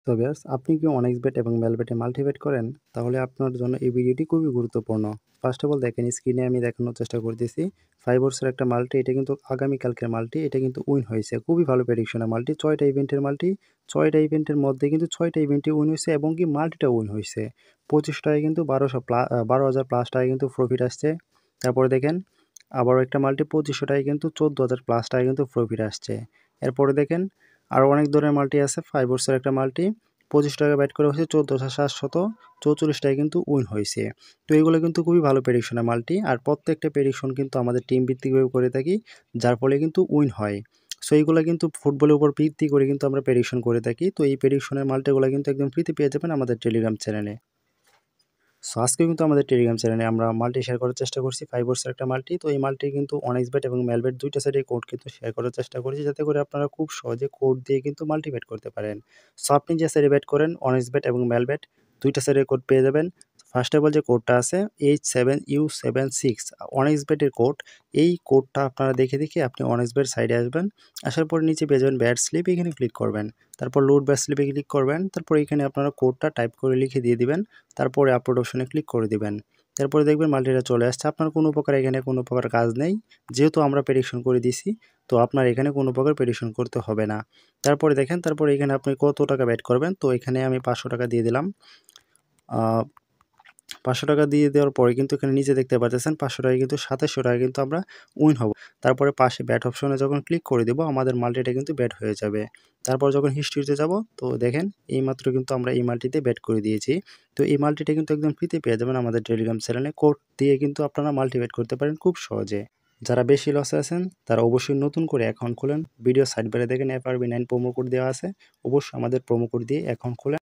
তো ভিউয়ার্স, আপনি কি অনেক্সবেট এবং মেলবেটে মাল্টিবেট করেন? তাহলে আপনার জন্য এই ভিডিওটি খুবই গুরুত্বপূর্ণ। ফার্স্ট অফ অল দেখেন স্ক্রিনে আমি দেখানোর চেষ্টা করতেছি। 5 ওভার্সের একটা মাল্টি, এটা কিন্তু আগামীকালকের মাল্টি, এটা কিন্তু উইন হয়েছে। খুবই ভালো প্রেডিকশনের মাল্টি। ৬ টা ইভেন্টের মাল্টি, ৬ টা ইভেন্টের মধ্যে কিন্তু ৬ টা ইভেন্টই উইন হইছে এবং কি মাল্টিটা উইন হইছে। ২৫ টাকায় কিন্তু ১২,০০০ প্লাস টাকায় কিন্তু প্রফিট আসছে। তারপরে দেখেন আবারও একটা মাল্টি ২৫০০ টাকায় কিন্তু ১৪,০০০ প্লাস টাকায় কিন্তু প্রফিট আসছে। এরপরে দেখেন আরও অনেক ধরনের মাল্টি আছে। 5 ওভার্সের একটা মাল্টি ২৫ টাকা ব্যাট করা হয়েছে, ১৪,৭৪৪ টাকায় কিন্তু উইন হয়েছে। তো এগুলো কিন্তু খুবই ভালো প্রেডিকশনের মাল্টি। আর প্রত্যেকটা প্রেডিকশন কিন্তু আমাদের টিম ভিত্তিকভাবে করে থাকি, যার ফলে কিন্তু উইন হয়। সো এইগুলা কিন্তু ফুটবলের উপর ভিত্তি করে কিন্তু আমরা প্রেডিকশন করে থাকি। তো এই প্রেডিকশনের মাল্টিগুলো কিন্তু একদম ফ্রিতে পেয়ে যাবেন আমাদের টেলিগ্রাম চ্যানেলে। সো আজকে কিন্তু আমাদের টেলিগ্রাম চ্যানেলে আমরা মাল্টি শেয়ার করার চেষ্টা করছি, 5 ওভার্সের একটা মাল্টি। তো এই মাল্টি কিন্তু অনেক্সবেট এবং মেলবেট ২ টা সাইডের কোড কিন্তু শেয়ার করার চেষ্টা করেছি, যাতে করে আপনারা খুব সহজে কোড দিয়ে কিন্তু মাল্টি বেট করতে পারেন। সো আপনি যে সাইডে বেট করেন অনেক্সবেট এবং মেলবেট ২ টা সাইডের কোড পেয়ে যাবেন। ফার্স্ট অফ অল যে কোডটা আছে H7U76 অনেক্সবেটের কোড। এই কোডটা আপনারা দেখে আপনি অনেক্সবেট সাইডে আসবেন। আসার পর নিচে পেয়ে যাবেন ব্যাট স্লিপ, এখানে ক্লিক করবেন। তারপর লোড ব্যাট স্লিপে ক্লিক করবেন। তারপর এখানে আপনারা কোডটা টাইপ করে লিখে দিয়ে দিবেন। তারপরে আপলোড অপশনে ক্লিক করে দিবেন। তারপরে দেখবেন মাল্টিটা চলে আসছে। আপনার কোনো প্রকার এখানে কোনো প্রকার কাজ নেই। যেহেতু আমরা প্রেডিকশন করে দিছি, তো আপনার এখানে কোনো প্রকার প্রেডিকশন করতে হবে না। তারপরে দেখেন, তারপরে এখানে আপনি কত টাকা ব্যাট করবেন। তো এখানে আমি ৫০০ টাকা দিয়ে দিলাম। আ ৫০০ টাকা দিয়ে দেওয়ার পরে কিন্তু এখানে নিচে দেখতে পারতেছেন ৫০০ টাকায় কিন্তু ২৭০০ টাকা কিন্তু আমরা উইন হব। তারপরে পাশে ব্যাট অপশনে যখন ক্লিক করে দেব, আমাদের মাল্টিটা কিন্তু ব্যাট হয়ে যাবে। তারপর যখন হিস্ট্রিতে যাব, তো দেখেন এইমাত্র কিন্তু আমরা এই মাল্টিতে ব্যাট করে দিয়েছি। তো এই মাল্টিটা কিন্তু একদম ফ্রিতে পেয়ে যাবেন আমাদের টেলিগ্রাম চ্যানেলে। কোড দিয়ে কিন্তু আপনারা মাল্টি ব্যাট করতে পারেন খুব সহজে। যারা বেশি লসে আছেন তারা অবশ্যই নতুন করে অ্যাকাউন্ট খোলেন। ভিডিও সাইড বারে দেখেন FRB9 প্রোমো কোড দেওয়া আছে। অবশ্যই আমাদের প্রোমো কোড দিয়ে অ্যাকাউন্ট খোলেন।